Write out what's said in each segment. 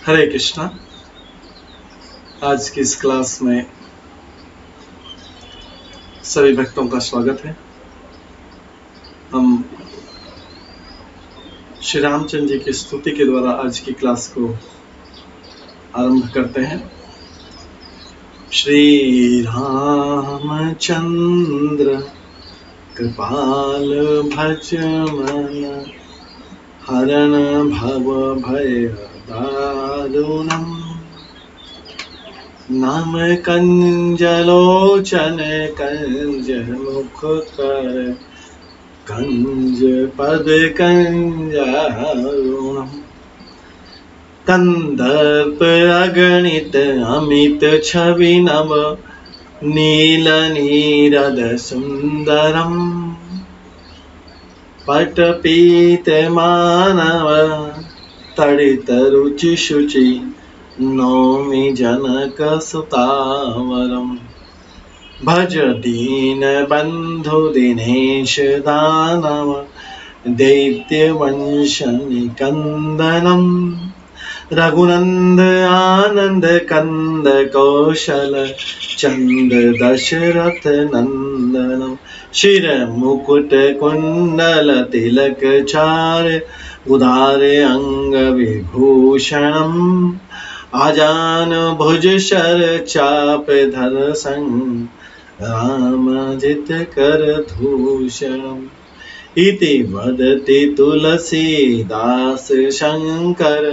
हरे कृष्णा। आज की इस क्लास में सभी भक्तों का स्वागत है। हम श्री रामचंद्र जी की स्तुति के द्वारा आज की क्लास को आरंभ करते हैं। श्री रामचंद्र कृपाल भजमन हरण भव भय दारुणम् नाम कंजलोचन कंज मुख कर कंज पद कंजारुणम् कंदर्प अगणित अमित छवि नव नील नीरद सुंदरम पट पीत मानव तड़ित रुचि शुचि नौमि जनक सुतावरम भज दीन बंधु दिनेश दानव दैत्य वंश निकंदनम रघुनंद आनंद कंद कौशल चंद दशरथ नंदनम शिर मुकुट कुंडल तिलक चार उदारे अंग विभूषणम आजान भुज शर चाप धर संग रामजित कर धूषणम इति वदति तुलसीदास शंकर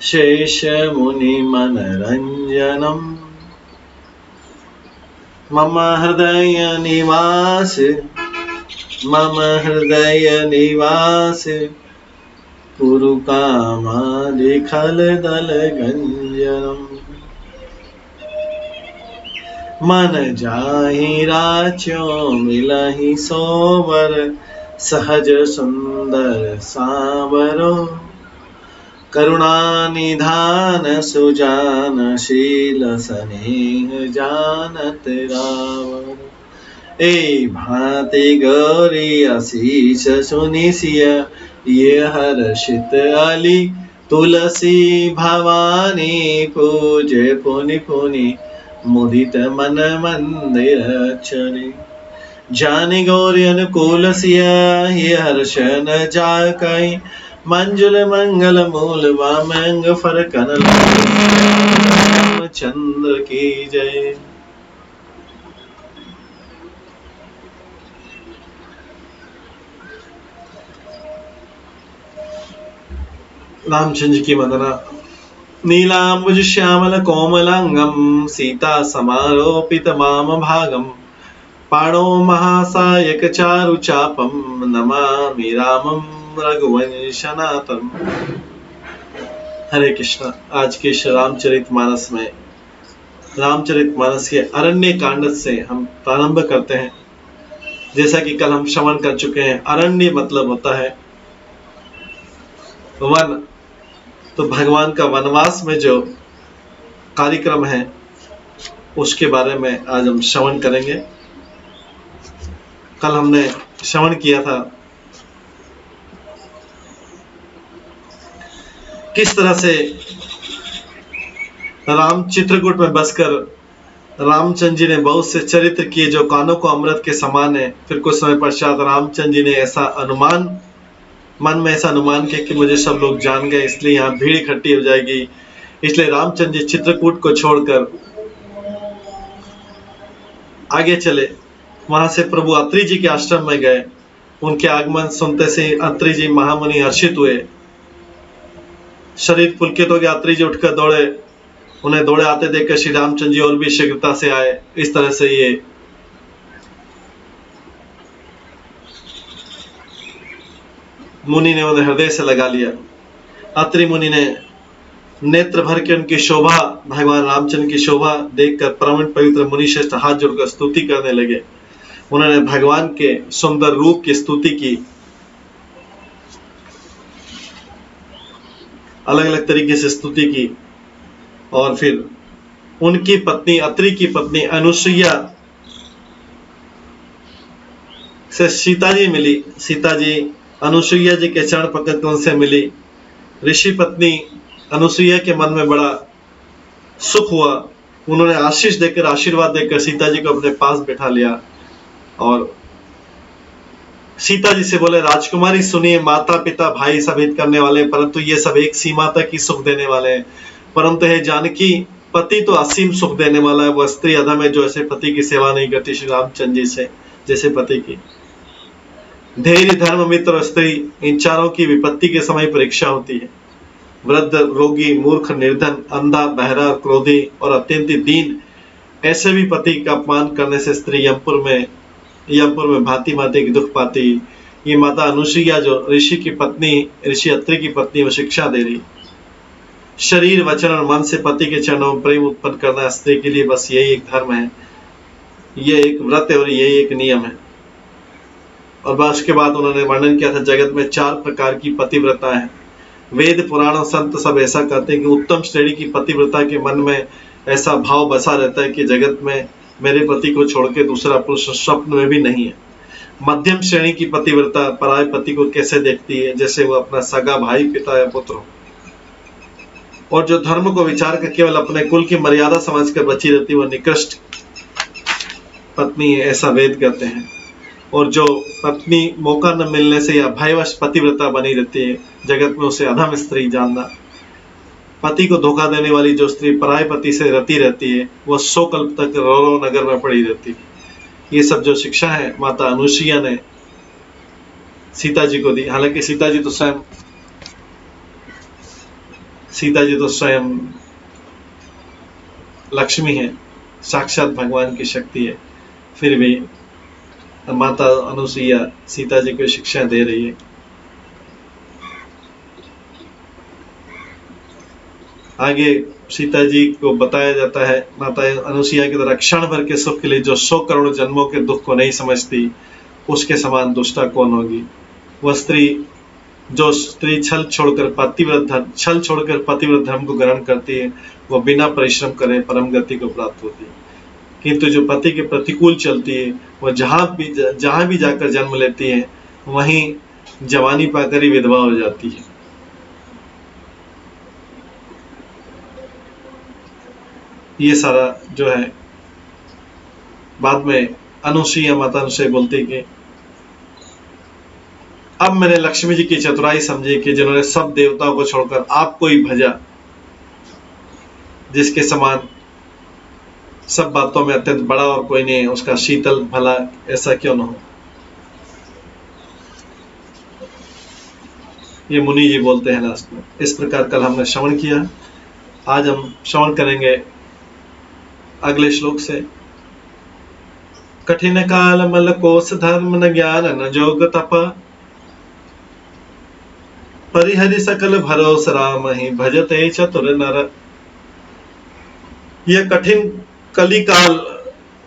शेष मुनि मनरंजनम मम हृदय निवास कुरु कामादिखल दल गंजनम मन जाहि राच्यों मिलहि सोवर सहज सुंदर सावरो करुणा निधान सुजान शील स्नेह जानत रावर ए भांति गौरी आशीष सुनिसिय ये हर्षित अली तुलसी भवानी पूजे पुनि पुनि मुदित मन मंदिर चली जानि गौरी अनुकूल सिय ये हर्ष न जाकई मंजुल मंगल मूल वामंग फर कनल चंद्र की जय। रामचंद्र की वंदना। नीलांबुज श्यामल कोमलांगम सीता समारोपित माम भागम पाणो महासायक चारु चापम नमामि रामम रघुवंशनाथम। हरे कृष्णा। आज के रामचरितमानस में रामचरितमानस के अरण्य कांड से हम प्रारंभ करते हैं। जैसा कि कल हम श्रवण कर चुके हैं, अरण्य मतलब होता है वन। तो भगवान का वनवास में जो कार्यक्रम है उसके बारे में आज हम श्रवण करेंगे। कल हमने श्रवण किया था किस तरह से राम चित्रकूट में बसकर रामचंद्र जी ने बहुत से चरित्र किए जो कानों को अमृत के समान है। फिर कुछ समय पश्चात रामचंद्र जी ने ऐसा अनुमान मन में ऐसा अनुमान किया कि मुझे सब लोग जान गए, इसलिए यहाँ भीड़ इकट्ठी हो जाएगी। इसलिए रामचंद्र जी चित्रकूट को छोड़कर आगे चले। वहां से प्रभु अत्रि जी के आश्रम में गए। उनके आगमन सुनते से अत्रि जी महामुनि हर्षित हुए, शरीर पुलकित हो गया। अत्रि जी उठकर दौड़े, उन्हें दौड़े आते देखकर श्री रामचंद्र जी और भी शीघ्रता से आए। इस तरह से ये मुनि ने उन्हें हृदय से लगा लिया। अत्रि मुनि ने नेत्र भर के उनकी शोभा, भगवान रामचंद्र की शोभा देखकर प्रवण पवित्र मुनि श्रेष्ठ हाथ जोड़कर स्तुति करने लगे। उन्होंने भगवान के सुंदर रूप की स्तुति की, अलग अलग तरीके से स्तुति की। और फिर उनकी पत्नी अत्रि की पत्नी अनुसुईया से सीता जी मिली। सीता जी अनुसुईया जी के चरण पकड़ कर उनसे मिली। ऋषि पत्नी अनुसुईया के मन में बड़ा सुख हुआ। उन्होंने आशीष देकर, आशीर्वाद देकर सीता जी को अपने पास बैठा लिया और सीता जी से बोले, राजकुमारी सुनिए, माता पिता भाई सब हित करने वाले हैं, परंतु ये सब एक सीमा तक ही सुख देने वाले हैं। परंतु हे जानकी, पति तो असीम सुख देने वाला है। वह स्त्री अधम है जो ऐसे पति की सेवा नहीं करती श्री रामचंद्र जी से जैसे पति की। धैर्य, धर्म, मित्र और स्त्री, इन चारों की विपत्ति के समय परीक्षा होती है। वृद्ध, रोगी, मूर्ख, निर्धन, अंधा, बहरा, क्रोधी और अत्यंत दीन, ऐसे भी पति का अपमान करने से स्त्री यमपुर में भांति भांति की दुख पाती। ये माता अनुसुईया जो ऋषि की पत्नी, ऋषि अत्रि की पत्नी, वो शिक्षा दे रही। शरीर, वचन और मन से पति के चरणों में प्रेम उत्पन्न करना स्त्री के लिए बस यही एक धर्म है, ये एक व्रत है और यही एक नियम है। और उसके बाद उन्होंने वर्णन किया था, जगत में 4 प्रकार की पतिव्रता है। वेद, पुराण और संत सब ऐसा कहते हैं कि उत्तम श्रेणी की पतिव्रता के मन में ऐसा भाव बसा रहता है कि जगत में मेरे पति को छोड़ के दूसरा पुरुष स्वप्न में भी नहीं है। मध्यम श्रेणी की पतिव्रता पराये पति को कैसे देखती है, जैसे वो अपना सगा भाई, पिता या पुत्र हो। और जो धर्म को विचार कर केवल अपने कुल की मर्यादा समझकर बची रहती है, वो निकृष्ट पत्नी है, ऐसा वेद कहते हैं। और जो पत्नी मौका न मिलने से या भयवश पतिव्रता बनी रहती है, जगत में उसे अधम स्त्री जानना। पति को धोखा देने वाली जो स्त्री पराये पति से रति रहती है, वह 100 कल्प तक रौरव नगर में पड़ी रहती है। ये सब जो शिक्षा है माता अनुसुईया ने सीता जी को दी। हालांकि सीता जी तो स्वयं लक्ष्मी है, साक्षात भगवान की शक्ति है, फिर भी माता अनुसुईया सीता जी को शिक्षा दे रही है। आगे सीता जी को बताया जाता है, माता अनुसुईया की तरह क्षण भर के सुख के लिए जो 100 करोड़ जन्मों के दुख को नहीं समझती, उसके समान दुष्टा कौन होगी। वह जो स्त्री छल छोड़कर पतिव्रत धर्म को ग्रहण करती है, वह बिना परिश्रम करे परम गति को प्राप्त होती है। किंतु जो पति के प्रतिकूल चलती है, वह जहां भी जाकर जन्म लेती है, वहीं जवानी पाकर ही विधवा हो जाती है। ये सारा जो है बाद में अनुसुईया माता अनुसुईया बोलती कि अब मैंने लक्ष्मी जी की चतुराई समझी कि जिन्होंने सब देवताओं को छोड़कर आपको ही भजा, जिसके समान सब बातों में अत्यंत बड़ा और कोई नहीं है, उसका शीतल भला ऐसा क्यों न हो। ये मुनि जी बोलते हैं लास्ट में। इस प्रकार कल हमने श्रवण किया, आज हम श्रवण करेंगे अगले श्लोक से। कठिन काल मल कोस धर्म न ज्ञान न जोग तप, परिहरि सकल भरोस राम ही भजते चतुर नर। यह कठिन कली काल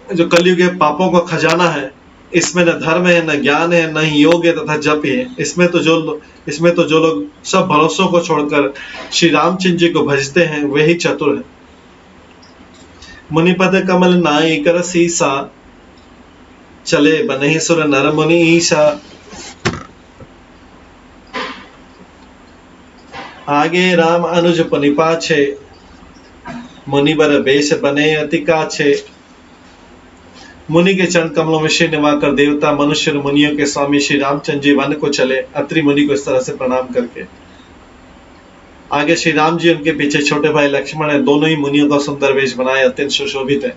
जो कलयुग के पापों का खजाना है, इसमें न धर्म है, न ज्ञान है, न ही योग है तथा जप है। इसमें तो जो लोग सब भरोसों को छोड़कर श्री रामचंद्र जी को भजते हैं, वही चतुर है। मुनिपद कमल नाई कर सीसा, चले बनहि सुर नर मुनि ईशा। आगे राम अनुज पुनि पाछे, मुनिबर बेश बने अति काछे। मुनि के चरण कमलों में श्री निवाकर देवता, मनुष्य और मुनियों के स्वामी श्री रामचंद्र जी वन को चले, अत्रि मुनि को इस तरह से प्रणाम करके। आगे श्री राम जी, उनके पीछे छोटे भाई लक्ष्मण है, दोनों ही मुनियों का सुंदर वेश बनाए अत्यंत सुशोभित है।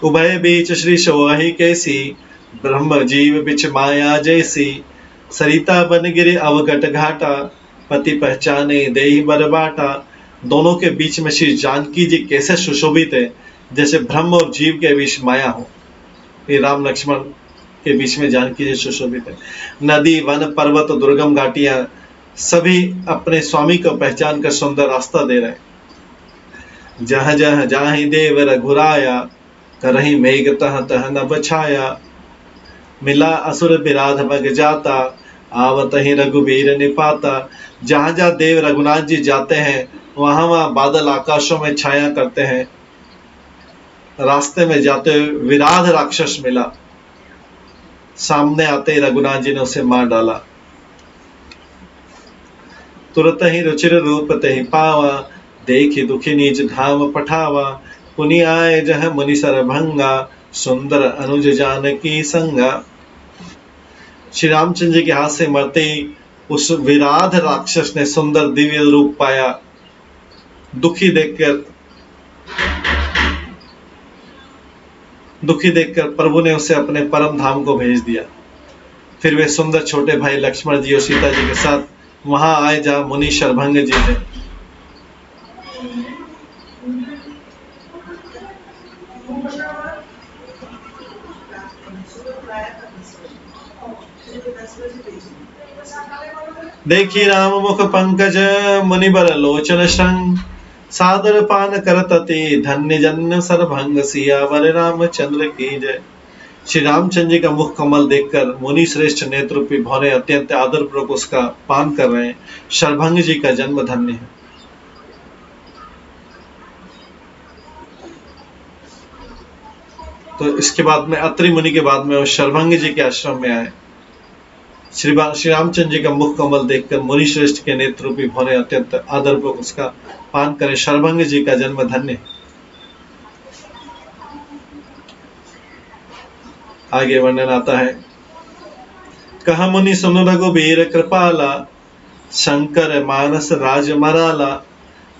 उभय बीच श्री सोहि कैसी, ब्रह्म जीव बिच माया जैसी। सरिता बन गिरे अवगट घाटा, पति पहचाने देहि बर बाटा। दोनों के बीच में श्री जानकी जी कैसे सुशोभित है, जैसे ब्रह्म और जीव के बीच माया हो। ये राम लक्ष्मण के बीच में जानकी जी सुशोभित है। नदी, वन, पर्वत, दुर्गम घाटियां सभी अपने स्वामी को पहचान कर सुंदर रास्ता दे रहे हैं। जह जह जाहि देव रघुराया, करहि मेघ तह तह न बछाया। मिला असुर बिराध बग जाता, आवत ही रघुवीर निपाता। जहां जहां देव रघुनाथ जी जाते हैं, वहां वहां बादल आकाशों में छाया करते हैं। रास्ते में जाते हुए विराध राक्षस मिला, सामने आते ही रघुनाथ जी ने उसे मार डाला। तुरत ही रुचिर रूप तहि पावा, देखि दुखी नीच धाम पठावा। पुनि आए जह मुनि सरभंगा, सुंदर अनुज जानकी संगा। श्री रामचंद्र जी के हाथ से मरते ही उस विराध राक्षस ने सुंदर दिव्य रूप पाया। दुखी देखकर प्रभु ने उसे अपने परम धाम को भेज दिया। फिर वे सुंदर छोटे भाई लक्ष्मण जी और सीता जी के साथ वहां आए जहां मुनि शरभंग जी थे। देखी राम मुख पंकज, मुनि बर लोचन श्रृंग। सादर पान करतति, धन्य जन सरभंग। सियावर रामचंद्र की जय। श्री रामचंद्र जी का मुख कमल देखकर मुनि श्रेष्ठ नेत्ररूपी भौरे अत्यंत आदर पूर्वक उसका पान कर रहे हैं। शरभंग जी का जन्म धन्य है। तो इसके बाद में अत्रि मुनि के बाद में वो शरभंग जी के आश्रम में आए। श्री रामचंद्र जी का मुख कमल देखकर मुनि श्रेष्ठ के नेत्ररूपी भौरे अत्यंत आदर पूर्वक उसका पान करें। शरभंग जी का जन्म धन्य। आगे वर्णन आता है। कहा मुनि सुन रघुबीर कृपाला, शंकर मानस राज मराला।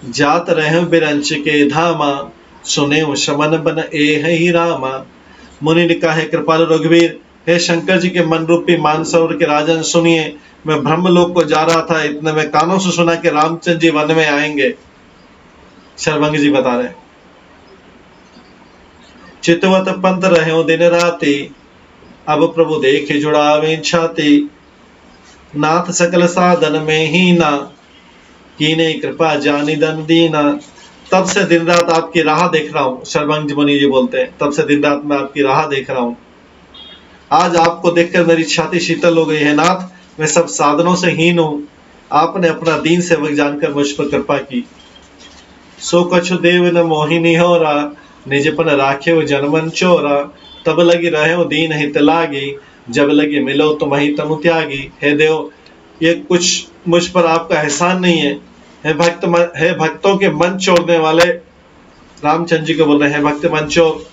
जात रह बिरंच के धामा, सुने शमन बन ए ही रामा। मुनि ने कहा, कृपालु रघुवीर, हे शंकर जी के मन रूपी मानसरोवर के राजन सुनिए। मैं ब्रह्मलोक को जा रहा था, इतने में कानों से सुना कि रामचंद्र जी वन में आएंगे। शरभंग जी बता रहे, चितवत पंत रहे दिन राति, अब प्रभु देखे जुड़ावे छाती। नाथ सकल साधन में ही ना, कीने कृपा जानी दन दीना। तब से दिन रात आपकी राह देख रहा हूँ। शरभंग मुनि जी बोलते हैं, तब से दिन रात मैं आपकी राह देख रहा हूँ। आज आपको देखकर मेरी छाती शीतल हो गई है नाथ। मैं सब साधनों से हीन हूँ, आपने अपना दीन सेवक जानकर मुझ पर कृपा की। सो कछु देव न मोहिनी हो रहा, निजपन राखे हो जनमन चोरा। तब लगी रहे हो दीन हित लागी, जब लगी मिलो तुम ही तनु त्यागी। हे देव, ये कुछ मुझ पर आपका एहसान नहीं है। हे भक्तों के मन चोरने वाले, रामचंद्र जी को बोल रहे हैं, भक्त मन चोर,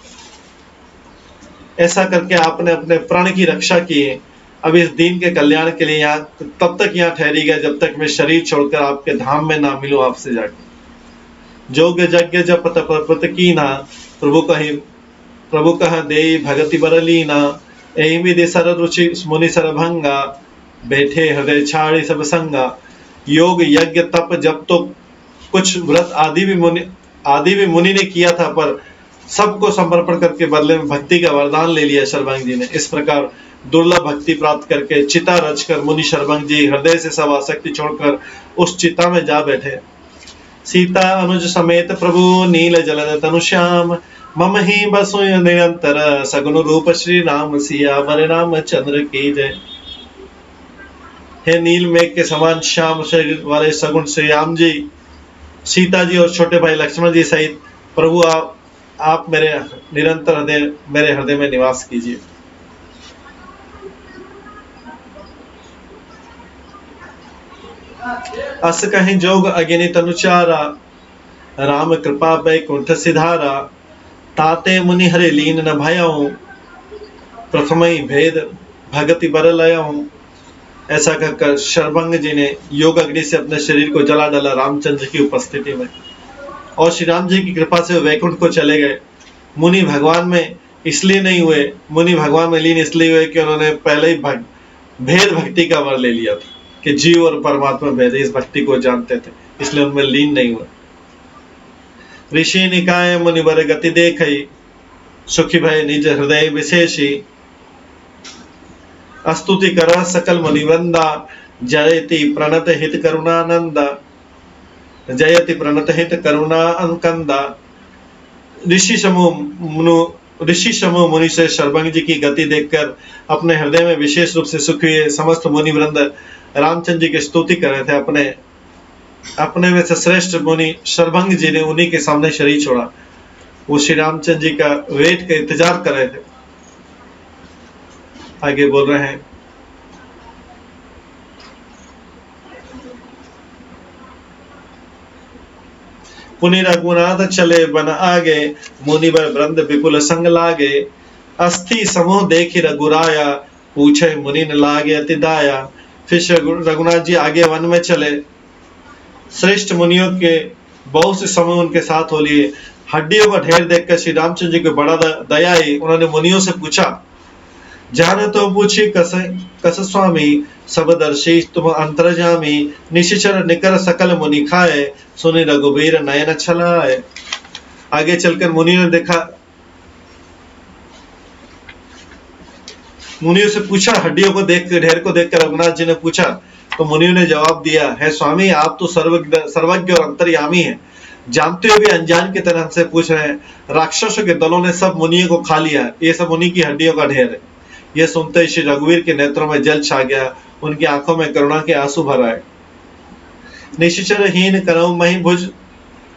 ऐसा करके आपने अपने प्राण की रक्षा की है। अब इस दीन के कल्याण के लिए यहाँ तब तक यहाँ ठहरी गया जब तक मैं शरीर छोड़कर आपके धाम में ना मिलूं आपसे जाके। जोग यज्ञ जप तप व्रत कीना, प्रभु कह दे भगति बरलीना। एहि विधि सर रुचि मुनि सरभंगा, बैठे हृदय छाड़ी सब संगा। योग यज्ञ तप जप तो कुछ व्रत आदि भी मुनि ने किया था, पर सबको समर्पण करके बदले में भक्ति का वरदान ले लिया शरभंग जी ने। इस प्रकार दुर्लभ भक्ति प्राप्त करके चिता रचकर मुनि शरभंग जी हृदय से सब आसक्ति छोड़कर उस चिता में जा बैठे। सीता अनुज समेत प्रभु नील जलन तनु श्याम, मम ही बसु निरंतर सगुन रूप श्री राम। सियावर रामचंद्र की जय। हे नील मेघ के समान श्याम शरीर वाले सगुण श्री राम जी, सीता जी और छोटे भाई लक्ष्मण जी सहित प्रभु आप मेरे हृदय में निवास कीजिए। अस कहीं जोग अगिनित अनुचारा, राम कृपा बैकुंठ सिधारा। ताते मुनि हरे लीन न भयऊं, प्रथम ही भेद भगति बर लयऊं। ऐसा कहकर शरभंग जी ने योग अग्नि से अपने शरीर को जला डाला रामचंद्र की उपस्थिति में, और श्री राम जी की कृपा से वैकुंठ को चले गए। मुनि भगवान में इसलिए नहीं हुए, मुनि भगवान में लीन इसलिए हुए कि उन्होंने पहले ही भेद भक्ति का वर ले लिया था कि जीव और परमात्मा भेद, इस भक्ति को जानते थे, इसलिए उनमें लीन नहीं हुए। ऋषि निकाय मुनि बर गति देखई, सुखी भय निज हृदय विशेषी। स्तुति कर सकल मुनिवृंदा, जयति प्रणत हित करुणानंदा। जयति प्रणत हित करुणा अंकंदा। ऋषि समूह मुनि से शरभंग जी की गति देखकर अपने हृदय में विशेष रूप से सुखी हुए समस्त मुनि वृंद रामचंद्र जी की स्तुति कर रहे थे। अपने में से श्रेष्ठ मुनि शरभंग जी ने उन्हीं के सामने शरीर छोड़ा। वो श्री रामचंद्र जी का वेट का इंतजार कर रहे थे। आगे बोल रहे हैं, पुनि रघुनाथ चले बन आगे, मुनि बर वृंद विपुल संग लागे। अस्थि समूह देखी रघुराया, पूछे मुनि न लागे अति दाया। फिर रघुनाथ जी आगे वन में चले, श्रेष्ठ मुनियों के बहुत से समूह उनके साथ हो लिए। हड्डियों का ढेर देखकर श्री रामचंद्र जी को बड़ा दया आई। उन्होंने मुनियों से पूछा, जाने तो पूछी कस कस स्वामी, सब दर्शी तुम अंतर्जामी। निशिचर निकर सकल मुनि खाए, सुनि रघुबीर नयन छलाए। आगे चलकर मुनियों ने देखा, मुनियों से पूछा, हड्डियों को देख ढेर को देखकर रघुनाथ जी ने पूछा, तो मुनियों ने जवाब दिया, है स्वामी आप तो सर्वज्ञ और अंतर्यामी हैं, जानते हुए भी अनजान की तरह हमसे पूछ रहे हैं। राक्षसों के दलों ने सब मुनियों को खा लिया, ये सब मुनि की हड्डियों का ढेर है। यह सुनते ही श्री रघुवीर के नेत्रों में जल छा गया, उनकी आंखों में करुणा के आंसू भर आए। निशिचरहीन करऊ मही भुज,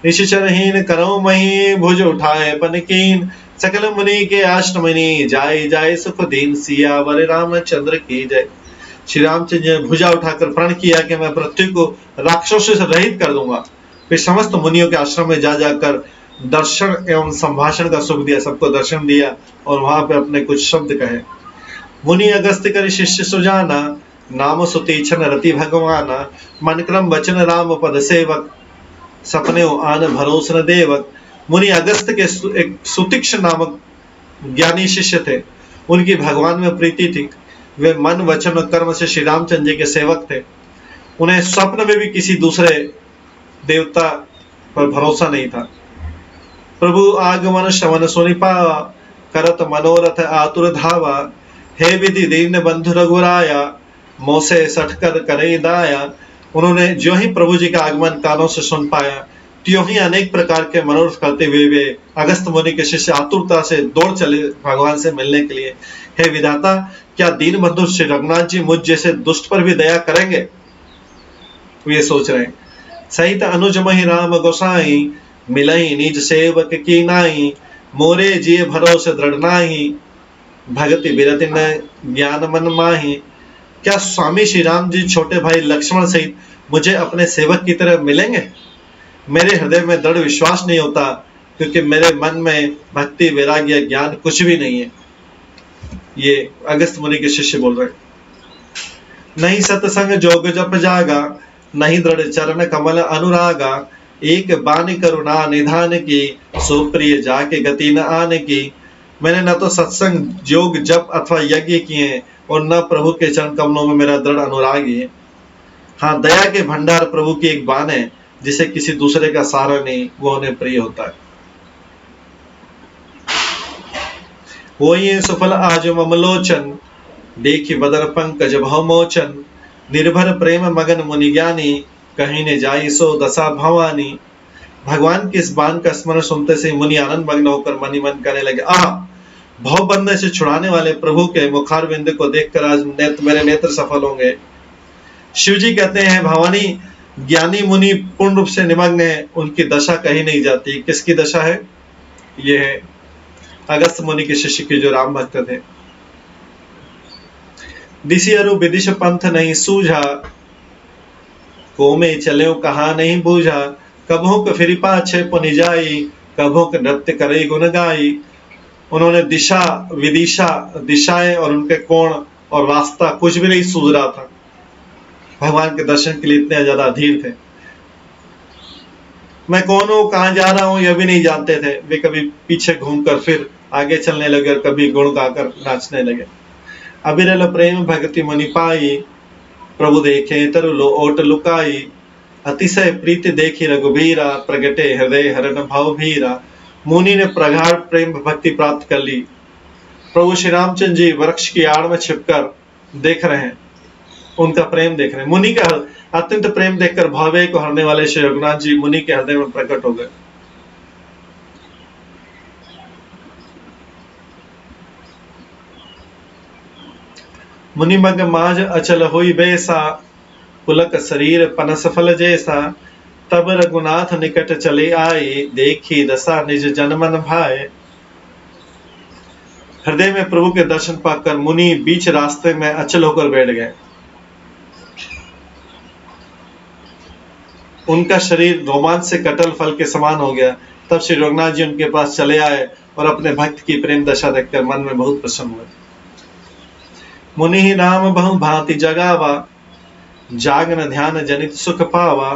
निशिचरहीन करऊ मही भुज उठाए पनकीन। सकल मुनि के आश्रमनि, जाय जाय सुख दीन। सियावर रामचंद्र की जय। श्री रामचंद्र जी ने भुजा उठाकर प्रण किया कि मैं पृथ्वी को राक्षसों से रहित कर दूंगा। फिर समस्त मुनियों के आश्रम में जा जाकर दर्शन एवं संभाषण का सुख दिया, सबको दर्शन दिया और वहां पे अपने कुछ शब्द कहे। मुनि अगस्त कर शिष्य सुजाना, नाम सुतीक्षण रति भगवाना। मन क्रम वचन राम पद सेवक, सपने आन भरोस न देवक। मुनि अगस्त के एक सुतीक्ष्ण नामक ज्ञानी शिष्य थे, उनकी भगवान में प्रीति थी। वे मन वचन और कर्म से श्री रामचंद्र जी के सेवक थे। उन्हें स्वप्न में भी किसी दूसरे देवता पर भरोसा नहीं था। प्रभु आगमन श्रवण सुनि पावा, करत मनोरथ आतुर धावा। हे विधि दीन बंधु रघुराया, मोसे सठकर करे दाया। उन्होंने जो ही प्रभु जी का आगमन कानों से सुन पाया, त्यों ही अनेक प्रकार के मनोरथ करते हुए वे अगस्त मुनि के शिष्य आतुरता से दौड़ चले भगवान से मिलने के लिए। हे विधाता, क्या दीन बंधु श्री रघुनाथ जी मुझ जैसे दुष्ट पर भी दया करेंगे? ये सोच रहे हैं। सहित अनुज मही राम गोसाई, मिलई निज सेवक की नाई। मोरे जिय भरोसे दृढ़ नाही, भगति बिरति न ज्ञान मन माही। क्या स्वामी श्री राम जी छोटे भाई लक्ष्मण सहित मुझे अपने सेवक की तरह मिलेंगे? मेरे हृदय में दृढ़ विश्वास नहीं होता, क्योंकि मेरे मन में भक्ति वैराग्य ज्ञान कुछ भी नहीं है। ये अगस्त मुनि के शिष्य बोल रहे हैं। नहीं सत्संग जोग जप जागा, नहीं दृढ़ चरण कमल अनुरागा। एक बानी करुणा निधान की, सुप्रिय जाके गति न आने की। मैंने न तो सत्संग योग जप अथवा यज्ञ किए और न प्रभु के चरण कमलों में मेरा दृढ़ अनुराग है। हाँ, दया के भंडार प्रभु की एक बान है, जिसे किसी दूसरे का सहारा नहीं, वो उन्हें प्रिय होता है। वो ये सफल आज ममलोचन, देखी बदर पंकज भवमोचन। निर्भर प्रेम मगन मुनि ज्ञानी, कहीं ने जाई सो दशा भवानी। भगवान के इस बाण का स्मरण सुनते से मुनि आनंद मग्न होकर मन ही मन कहने लगे, भव बंधन से छुड़ाने वाले प्रभु के मुखारविंद को देखकर आज मेरे नेत्र सफल होंगे। शिव जी कहते हैं, भवानी ज्ञानी मुनि पूर्ण रूप से निमग्न है, उनकी दशा कहीं नहीं जाती। किसकी दशा है? ये है अगस्त मुनि के शिष्य के जो राम भक्त थे। दिशि अरु विदिश पंथ नहीं सूझा, को में चले कहा नहीं बूझा। कभों के फिर पाछे पुनि जाई, कभों के नृत्य करे गुण गाई। उन्होंने दिशा विदिशा, दिशाएं और उनके कोण और रास्ता कुछ भी नहीं सूझ रहा था। भगवान के दर्शन के लिए इतने ज्यादा अधीर थे। मैं कौन हूं, कहां जा रहा हूं, यह भी नहीं जानते थे। वे कभी पीछे घूमकर फिर आगे चलने लगे और कभी गुण गाकर नाचने लगे। अबिरल प्रेम भक्ति मुनि पाई, प्रभु देखे तरु लो ओट लुकाई। अतिशय प्रीति देखी रघुबीरा, प्रगटे हृदय हरण भाव भीरा। मुनि ने प्रगाढ़ प्रेम भक्ति प्राप्त कर ली। प्रभु श्री रामचंद्र जी वृक्ष की आड़ में छिपकर देख रहे हैं, उनका प्रेम देख रहे हैं। मुनि का अत्यंत प्रेम देखकर भावे को हरने वाले श्री रघुनाथ जी मुनि के हृदय में प्रकट हो गए। मुनि मग माज अचल हुई बेसा, पुलक शरीर पनस फल जैसा। तब रघुनाथ निकट चले आए, देखी दशा निज जन मन भाए। हृदय में प्रभु के दर्शन पाकर मुनि बीच रास्ते में अचल होकर बैठ गए। उनका शरीर रोमांच से कटल फल के समान हो गया। तब श्री रघुनाथ जी उनके पास चले आए और अपने भक्त की प्रेम दशा देखकर मन में बहुत प्रसन्न हुए। मुनि ही नाम बहु भांति जगावा, जागन ध्यान जनित सुख पावा।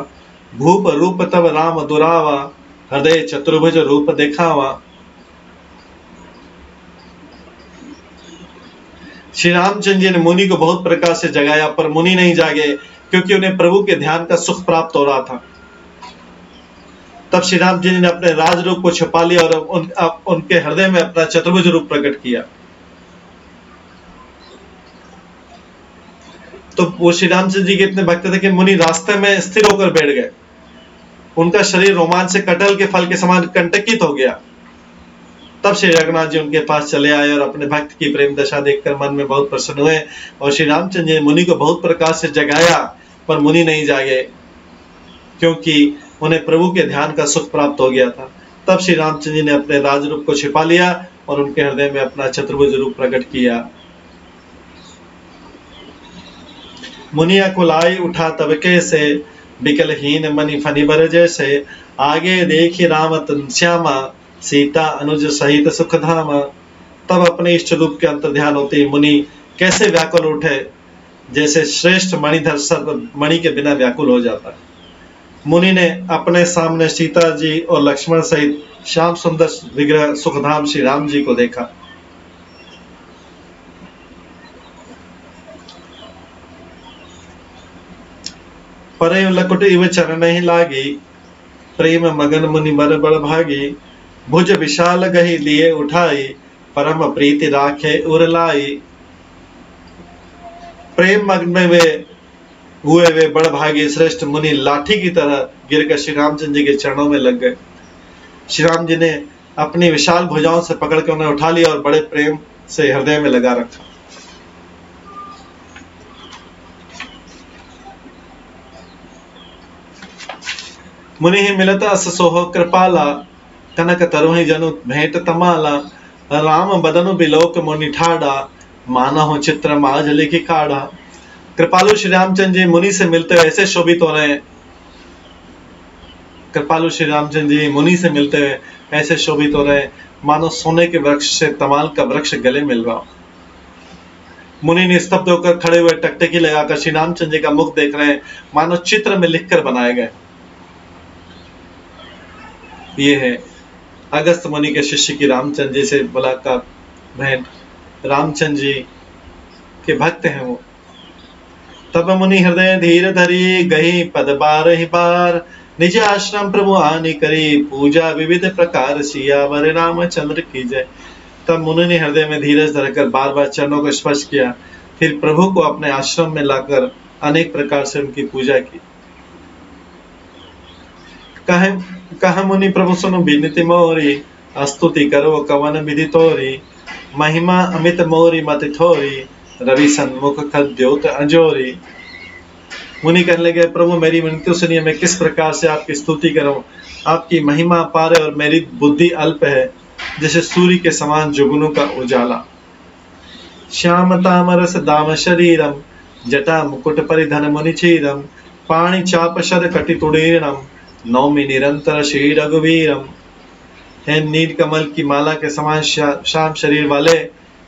भूप रूप तब राम दुरावा, हृदय चतुर्भुज रूप दिखावा। श्री रामचंद्र जी ने मुनि को बहुत प्रकार से जगाया, पर मुनि नहीं जागे, क्योंकि उन्हें प्रभु के ध्यान का सुख प्राप्त हो रहा था। तब श्री राम जी ने अपने राज रूप को छुपा लिया और उनके हृदय में अपना चतुर्भुज रूप प्रकट किया। तो वो श्री रामचंद्र जी के इतने भक्त थे कि मुनि रास्ते में स्थिर होकर बैठ गए। उनका शरीर रोमांच से कटहल के फल के समान कंटकित हो गया। तब श्री रघुनाथ जी उनके पास चले आए और अपने भक्त की प्रेम दशा देखकर मन में बहुत प्रसन्न हुए। और श्री रामचंद्र जी ने मुनि को बहुत प्रकार से जगाया, पर मुनि नहीं जागे, क्योंकि उन्हें प्रभु के ध्यान का सुख प्राप्त हो गया था। तब श्री रामचंद्र जी ने अपने राज रूप को छिपा लिया और उनके हृदय में अपना चतुर्भुज रूप प्रकट किया। मुनिया कुलाई उठा तब कैसे, बिकलहीन मणि फनि बर जैसे। आगे देखी राम तन श्यामा, सीता अनुज सहित सुख धामा। तब अपने इष्ट रूप के अंतर ध्यान होते ही मुनि कैसे व्याकुल उठे, जैसे श्रेष्ठ मणिधर सर्व मणि के बिना व्याकुल हो जाता है। मुनि ने अपने सामने सीता जी और लक्ष्मण सहित श्याम सुंदर विग्रह सुखधाम श्री राम जी को देखा। परय लकुट इव चरण ही लागी, प्रेम मगन मुनि बर बड़ भागी। भुज विशाल गही लिए उठाई, परम प्रीति राखे उर लाई। प्रेम मग्न में वे बड़ भागी श्रेष्ठ मुनि लाठी की तरह गिरकर श्री रामचंद्र जी के चरणों में लग गए। श्री राम जी ने अपनी विशाल भुजाओं से पकड़कर उन्हें उठा लिया और बड़े प्रेम से हृदय में लगा रखा। मुनि ही मिलत अस सोह कृपाला, कनक तरुहि जनु भेंट तमाला। राम बदनु बिलोक मुनि ठाड़ा, मानहु चित्र माज लिखि काढ़ा। कृपालु श्री रामचंद्र जी मुनि से मिलते हुए ऐसे शोभित हो रहे हैं। कृपालु श्री रामचंद्र जी मुनि से मिलते हुए ऐसे शोभित हो रहे हैं, मानो सोने के वृक्ष से तमाल का वृक्ष गले मिल रहा हो। मुनि निस्तब्ध होकर खड़े हुए टकटकी लगाकर श्री रामचंद्र जी का मुख देख रहे हैं, मानो चित्र में लिखकर बनाए गए। ये है अगस्त मुनि के शिष्य की रामचंद्र जी से मुलाकात, भेंट। रामचंद्र जी के भक्त हैं वो। तब मुनि हृदय धीर धरी, गही पद बार ही बार। निज आश्रम प्रभु आनि करी, पूजा विविध प्रकार। सियावर रामचंद्र की जय। तब मुनि ने हृदय में धीरज धरकर बार बार चरणों को स्पर्श किया, फिर प्रभु को अपने आश्रम में लाकर अनेक प्रकार से उनकी पूजा की। कह मुनि प्रभु सुनो विनती मोरी, स्तुति करो कवन विधि तोरी। महिमा अमित मोरी मति थोरी, रवि सन्मुख खद्योत अंजोरी। मुनि कहने लगे, प्रभु मेरी विनती सुनिए, मैं किस प्रकार से आपकी स्तुति करूं। आपकी महिमा अपार है और मेरी बुद्धि अल्प है, जैसे सूर्य के समान जुगनू का उजाला। श्याम तामरस दाम शरीरम, जटा मुकुट परिधन मुनि चीरम। पाणि चाप शर कटि तुड़ीर्णम, नौमि निरंतर श्री रघुवीरम। है नील कमल की माला के समान श्याम शरीर वाले,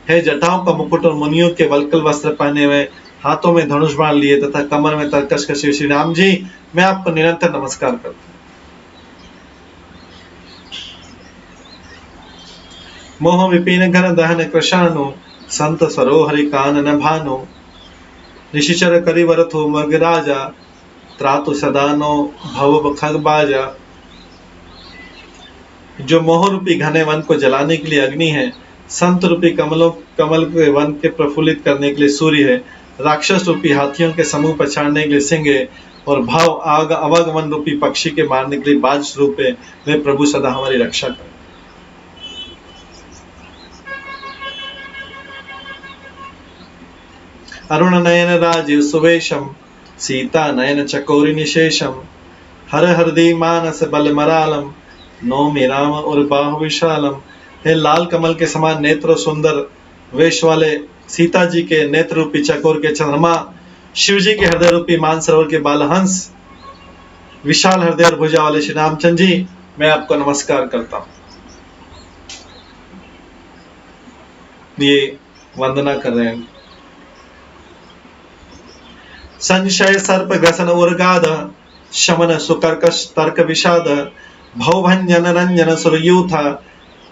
है जटाओं का मुकुट और मुनियों के वल्कल वस्त्र पहने हुए, हाथों में धनुष बाण लिए तथा कमर में तरकश कसे श्री राम जी, मैं आपको निरंतर नमस्कार करता हूं। मोह विपिन घन दहन कृशानु, संत सरोहरि कानन भानु। ऋषिचर करिवरथु मृग राजा, त्रातु सदानो भव खग बाजा। जो मोह रूपी घने वन को जलाने के लिए अग्नि है, संत रूपी कमल के वन के प्रफुल्लित करने के लिए सूर्य है, राक्षस रूपी हाथियों के समूह पछाड़ने के लिए सिंह है, और भाव अवागमन रूपी पक्षी के मारने के लिए बाज स्वरूप है, वे प्रभु सदा हमारी रक्षा करें। अरुण नयन राजीव सुवेशम, सीता नयन चकोरी निशेषम। हर हृदय मानस बल मरालम, नौमि राम और बाहु विशालम। हे लाल कमल के समान नेत्र सुंदर वेश वाले सीता जी के नेत्र रूपी चकोर के चंद्रमा, शिव जी के हृदय रूपी मानसरोवर के बालहंस, विशाल हृदय और भुजा वाले श्री रामचंद्र जी, मैं आपको नमस्कार करता हूँ। ये वंदना कर रहे हैं। संशय सर्प ग्रसन उर्गाद, शमन सुकर्कश तर्क विषाद, भवभंजन रंजन सुरयूथ,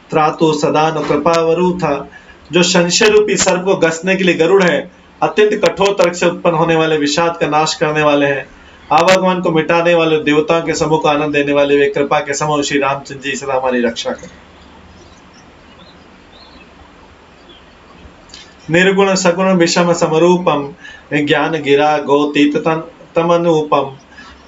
त्रातु सदा न कृपा वरूथ। जो संशय रूपी सर्प को घसने के लिए गरुड़ है, अत्यंत कठोर तर्क से उत्पन्न होने वाले विषाद का नाश करने वाले हैं, आवागमन को मिटाने वाले, देवताओं के समूह को आनंद देने वाले, वे कृपा के समूह श्री रामचंद्र जी सदा हमारी रक्षा करें। निर्गुण सगुण विषम समरूपम, ज्ञान गिरा गोतीत तमनूपम,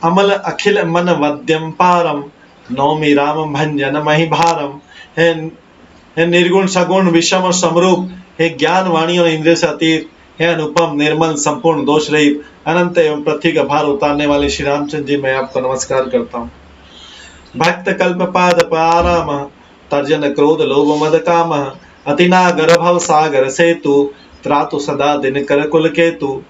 अमल अखिल मन वद्यम पारम, नौमी राम भंजन मही भारम। हे निर्गुण सगुण विषम और समरूप, हे ज्ञान वाणी और इंद्रिय से अतीत, हे अनुपम निर्मल संपूर्ण दोष रहित अनंत एवं पृथ्वी का भार उतारने वाले श्री रामचंद्र जी, मैं आपको नमस्कार करता हूँ। भक्त कल्प पाद पाराम, तर्जन क्रोध लोभ मद काम, अतिना गर्भ सागर सेतु, त्रातु सदा दिन कर कुल केतु।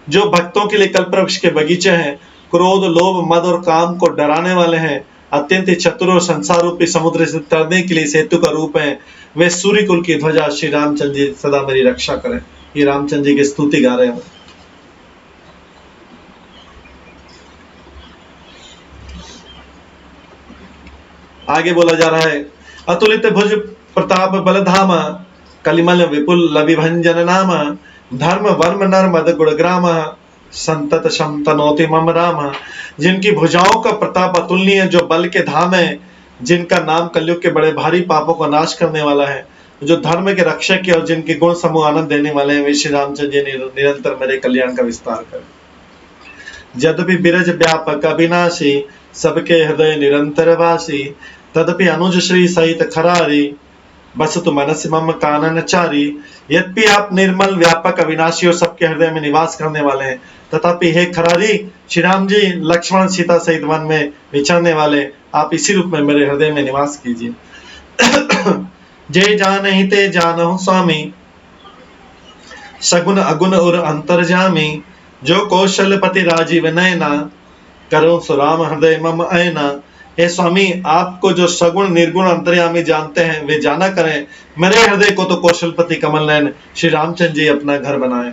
जो भक्तों के लिए कल्पवृक्ष के बगीचे हैं, क्रोध लोभ मद और काम को डराने वाले हैं, अत्यंत चतुर और संसार रूपी समुद्र से तरने के लिए सेतु का रूप है, वे सूर्य कुल की ध्वजा श्री रामचंद्र जी सदा मेरी रक्षा करें। ये रामचंद्र जी की स्तुति गा रहे हैं। आगे बोला जा रहा है, अतुलित भुज प्रताप बलधामा, कलिमल विपुल लविभंजन नाम, धर्म वर्म नर मद गुणग्राम, संतत शमतनोति मम राम। जिनकी भुजाओं का प्रताप अतुलनीय है, जो बल के धाम है, जिनका नाम कलयुग के बड़े भारी पापों को नाश करने वाला है, जो धर्म के रक्षक है और जिनके गुण समूह आनंद देने वाले हैं, वे श्री रामचंद्र जी निरंतर मेरे कल्याण का विस्तार करें। यद्यपि बिरज व्यापक अविनाशी, सबके हृदय निरंतर वासी, तदपि अनुज श्री सहित खरारी, बसतु मनसि मम काननचारी। यद्यपि आप निर्मल व्यापक अविनाशी और सबके हृदय में निवास करने वाले हैं, तथापि हे खरारी श्री राम जी, लक्ष्मण सीता सहित वन में विचरने वाले, आप इसी रूप में मेरे हृदय में निवास कीजिए। जय जानहि ते जानहु स्वामी, सगुन अगुण और अंतर्जामी, जो कौशलपति राजीव नयना, करो सुराम हृदय मम ऐना। हे स्वामी, आपको जो सगुण निर्गुण अंतर्यामी जानते हैं, वे जाना करें, मेरे हृदय को तो कौशलपति कमल नयन श्री रामचंद्र जी अपना घर बनाए।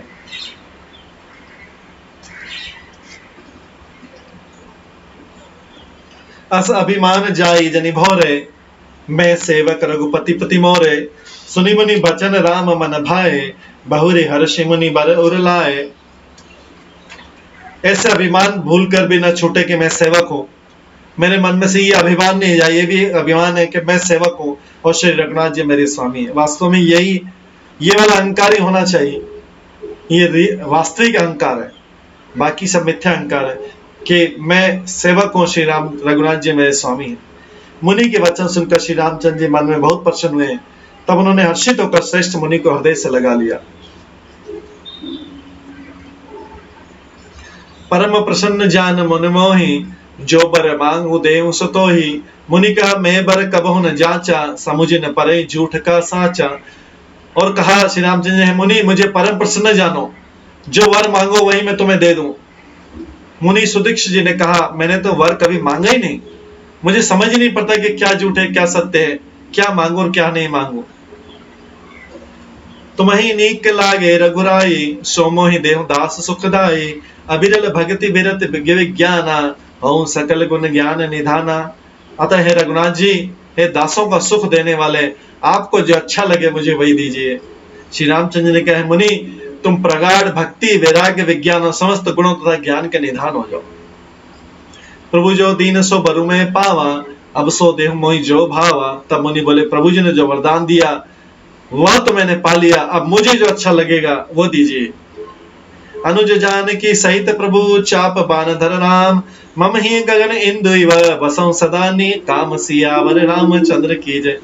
अस अभिमान जाई जनि भोरे, मैं सेवक रघुपति पति मोरे। सुनि मुनि बचन राम मन भाए, बहुरी हर्षि मुनि बर उर लाए। ऐसे अभिमान भूल कर भी न छूटे कि मैं सेवक हूं। मेरे मन में से ये अभिमान नहीं जाए, ये भी अभिमान है कि मैं सेवक हूं और श्री रघुनाथ जी मेरे स्वामी है। वास्तव में यही ये वाला अहंकार ही होना चाहिए, ये वास्तविक अहंकार है। बाकी सब मिथ्या अहंकार है कि मैं सेवक हूं, श्री राम रघुनाथ जी मेरे स्वामी है। मुनि के वचन सुनकर श्री रामचंद्र जी मन में बहुत प्रसन्न हुए। तब उन्होंने हर्षित होकर श्रेष्ठ मुनि को हृदय से लगा लिया। परम प्रसन्न जान मुनि मोहि, जो बर मांगु देव सुतो ही। मुनि कहा, मैं बर कबहु न जाचा, समुझ न परे झूठ का साचा। और कहा श्री रामचंद्र जी, मुनि मुझे परम प्रसन्न जानो, जो वर मांगो वही मैं तुम्हें दे दूं। मुनि सुदीक्ष जी ने कहा, मैंने तो वर कभी मांगा ही नहीं, मुझे समझ ही नहीं पड़ता कि क्या झूठ है क्या सत्य है, क्या मांगू और क्या नहीं मांगू। तुम्हें नीक लागे रघुराई, सोमो ही देव दास सुखदाई। अविरल भक्ति बिरत विज्ञाना, हूं सकल गुण ज्ञान निधाना। अतः हे रघुनाथ जी, हे दासों का सुख देने वाले, आपको जो अच्छा लगे मुझे वही दीजिए। श्री रामचंद्र ने कहा, मुनि तुम प्रगाढ़ भक्ति वैराग्य विज्ञान और समस्त गुणों तथा ज्ञान के निधान हो जाओ। प्रभु जो दीन सो बरु में पावा, अब सो देह मोहि जो भावा। तब मुनि बोले, प्रभु जी ने जो वरदान दिया वह तो मैंने पा लिया, अब मुझे जो अच्छा लगेगा वो दीजिए। अनुज जान की सहित प्रभु, चाप बान धर राम। मम ही गगन इंदु बसों सदानी, काम सियावर रामचंद्र की जय।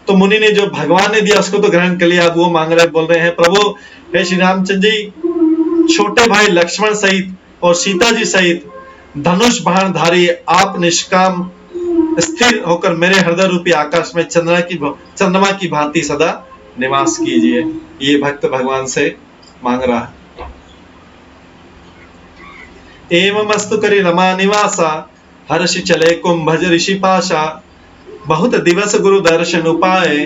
तो मुनि ने जो भगवान ने दिया उसको तो ग्रहण कर लिया, अब वो मांग रहे, बोल रहे हैं, प्रभु हे श्री रामचंद्र जी, छोटे भाई लक्ष्मण सहित और सीता जी सहित धनुष बाण धारी आप निष्काम स्थिर होकर मेरे हृदय रूपी आकाश में चंद्रमा की भांति सदा निवास कीजिए। ये भक्त भगवान से मांग रहा है। एवं मस्तु करी रमा निवासा, हर्षि चले कुंभज ऋषि पाशा, बहुत दिवस गुरु दर्शन उपाय,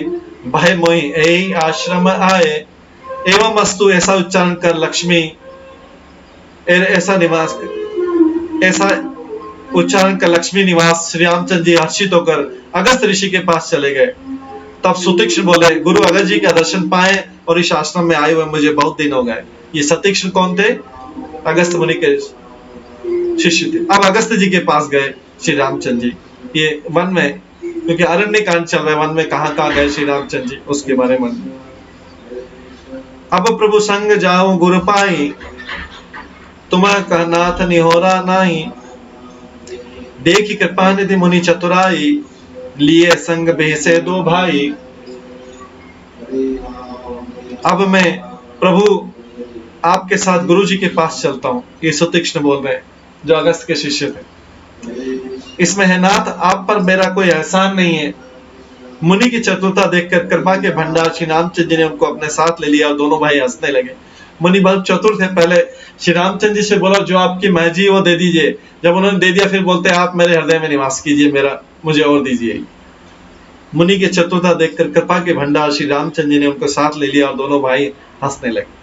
भय मोहि ऐ आश्रम आए। एवं अस्तु, ऐसा उच्चारण कर लक्ष्मी ऐसा निवास ऐसा उच्चारण कर लक्ष्मी निवास श्री रामचंद्र जी हर्षित होकर अगस्त ऋषि के पास चले गए। तब सुतीक्ष्ण बोले, गुरु अगस्त जी का दर्शन पाए और इस आश्रम में आए हुए मुझे बहुत दिन हो गए। ये सुतीक्ष्ण कौन थे? अगस्त मुनि के शिष्य थे। अब अगस्त जी के पास गए श्री रामचंद्र जी, ये वन में, क्योंकि अरण्य कांड चल रहा है, वन में कहां कहां गए श्री रामचंद्र जी उसके बारे में। अब प्रभु संग जाओ गुरु पाई, तुम्हारा कहनाथ निहोरा नाही, देखी कृपा निधि मुनि चतुराई, लिए संग बेसे दो भाई। अब मैं प्रभु आपके साथ गुरु जी के पास चलता हूँ, ये सुतीक्ष्ण बोल रहे हैं जो अगस्त के शिष्य थे। इसमें है नाथ, आप पर मेरा कोई एहसान नहीं है। मुनि की चतुरता देखकर कृपा के भंडार श्री रामचंद्र जी ने उनको अपने साथ ले लिया और दोनों भाई हंसने लगे। मुनि बहुत चतुर थे, पहले श्री रामचंद्र जी से बोला जो आपकी मर्जी वो दे दीजिए। जब उन्होंने दे दिया फिर बोलते आप मेरे हृदय में निवास कीजिए, मेरा मुझे और दीजिए। मुनि की चतुरता देखकर कृपा के भंडार श्री रामचंद्र जी ने उनको साथ ले लिया और दोनों भाई हंसने लगे।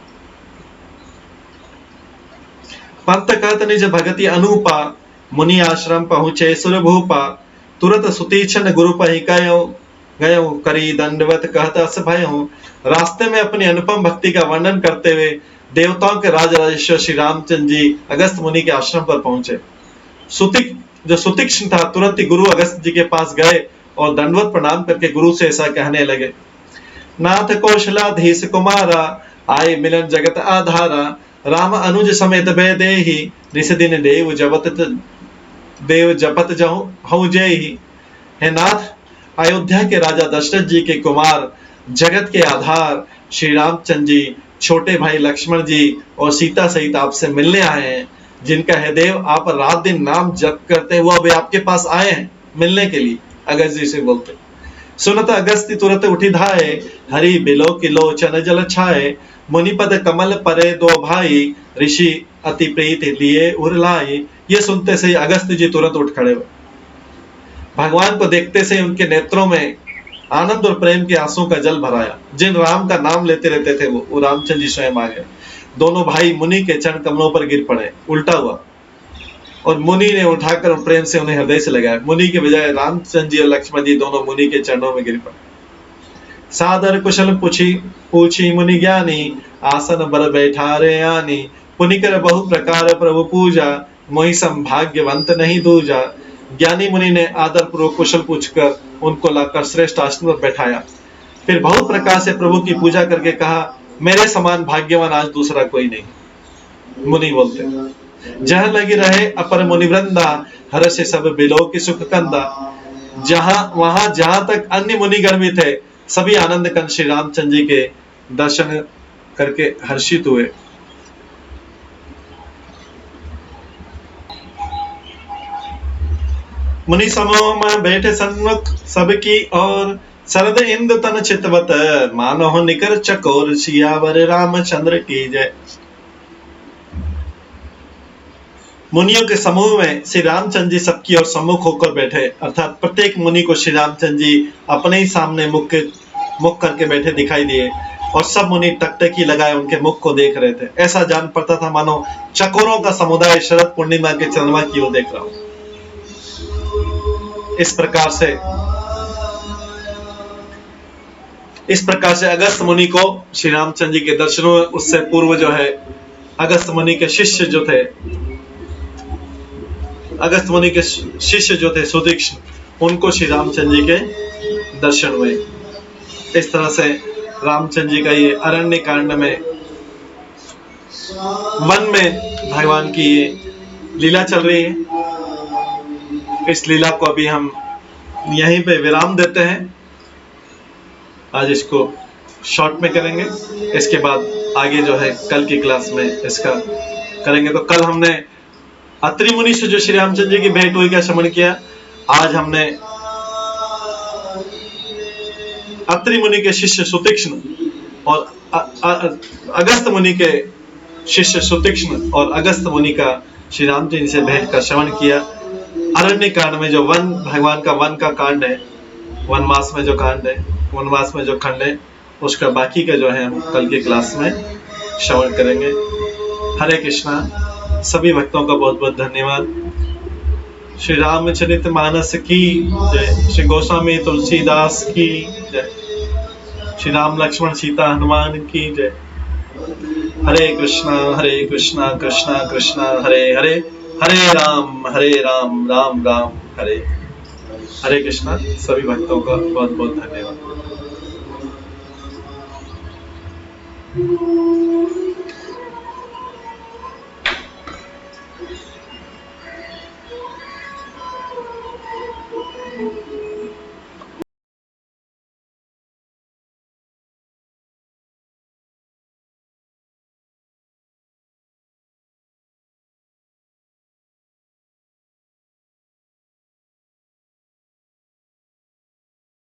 पंत कहत निज भगति अनूपा, मुनि आश्रम पहुंचे सुर भूपा, तुरंत सुतीक्ष्ण गुरु पहि गयो, करी दंडवत कहत अस भयउ। रास्ते में अपनी अनुपम भक्ति का वर्णन करते हुए देवताओं के राजराजेश्वर श्री रामचंद्र जी अगस्त मुनि के आश्रम पर पहुंचे। जो सुतीक्ष्ण था तुरंत ही गुरु अगस्त जी के पास गए और दंडवत प्रणाम करके गुरु से ऐसा कहने लगे, नाथ कौशलाधीश कुमारा, आए मिलन जगत आधारा, राम अनुज समेत भय देहि, निस दिन देव जपत हऊ जेहि। हे नाथ, अयोध्या के राजा दशरथ जी के कुमार, जगत के आधार श्री रामचंद्र जी, छोटे भाई लक्ष्मण जी और सीता सहित आपसे मिलने आए हैं, जिनका है देव आप रात दिन नाम जप करते हुए अभी आपके पास आए हैं मिलने के लिए। अगस्त जी से बोलते, सुनत अगस्त्य तुरंत उठी धाये, हरि बिलो किलोचन जल छाए, मुनिपद कमल परे दो भाई, ऋषि अति प्रीति लिए उरलाई। ये सुनते से अगस्त जी तुरंत उठ खड़े हुए। भगवान को देखते से उनके नेत्रों में आनंद और प्रेम के आंसू का जल भराया। जिन राम का नाम लेते रहते थे वो रामचंद्र जी स्वयं आ गए। दोनों भाई मुनि के चरण कमलों पर गिर पड़े उल्टा हुआ, और मुनि ने उठाकर प्रेम से उन्हें हृदय से लगाया। मुनि के बजाय रामचंद्र जी और लक्ष्मण जी दोनों मुनि के चरणों में गिर पड़े। सादर कुशल पूछी मुनि ज्ञानी, आसन बर बैठा रे आनी, पुनि कर बहु प्रकार प्रभु पूजा, मोहि संभाग्यवंत नहीं दूजा। ज्ञानी मुनि ने आदर पूर्वक कुशल पूछकर उनको लाकर श्रेष्ठ आसन पर बैठाया। फिर बहुत प्रकार से प्रभु की पूजा करके कहा, मेरे समान भाग्यवान आज दूसरा कोई नहीं। मुनि बोलते, जहां लगी रहे अपर मुनि वृंदा, हर से सब बिलो की सुख कंदा। जहां तक अन्य मुनिगण भी थे, सभी आनंद कंद श्री रामचंद्र जी के दर्शन करके हर्षित हुए। मुनि समूह में बैठे सन्मुख सबकी और, शरद इंद्र तन चितवत, मानो निकर चकोर, सियावर रामचंद्र की जय। मुनियों के समूह में श्री रामचंद्र जी सबकी ओर सम्मुख होकर बैठे, अर्थात प्रत्येक मुनि को श्री रामचंद्र जी अपने ही सामने मुख करके बैठे दिखाई दिए, और सब मुनि टकटकी लगाए उनके मुख को देख रहे थे। ऐसा जान पड़ता था मानो चकोरों का समुदाय शरद पूर्णिमा के चंद्रमा की ओर देख रहा हो। इस प्रकार से अगस्त मुनि को श्री रामचंद्र जी के दर्शन हुए। उससे पूर्व जो है अगस्त मुनि के शिष्य जो थे सुतीक्ष्ण, उनको श्री रामचंद्र जी के दर्शन हुए। इस तरह से रामचंद्र जी का ये अरण्य कांड में वन में भगवान की ये लीला चल रही है। इस लीला को अभी हम यहीं पे विराम देते हैं। आज इसको शॉर्ट में करेंगे, इसके बाद आगे जो है कल की क्लास में इसका करेंगे। तो कल हमने अत्रि मुनि से जो श्री रामचंद्र जी की भेंट हुई का श्रवण किया। आज हमने अत्रि मुनि के शिष्य सुतीक्ष्ण और अगस्त मुनि के शिष्य सुतीक्ष्ण और अगस्त मुनि का श्री रामचंद्र जी से भेंट का श्रवण किया। अरण्य कांड में जो वन भगवान का वन का कांड है, वनवास में जो कांड है, वनवास में जो खंड है, उसका बाकी का जो है हम कल की क्लास में श्रवण करेंगे। हरे कृष्णा। सभी भक्तों का बहुत बहुत धन्यवाद। श्री रामचरित मानस की जय। श्री गोस्वामी तुलसीदास की जय। श्री राम लक्ष्मण सीता हनुमान की जय। हरे कृष्णा कृष्णा कृष्णा हरे हरे, हरे राम राम राम हरे। हरे कृष्णा। सभी भक्तों का बहुत बहुत धन्यवाद।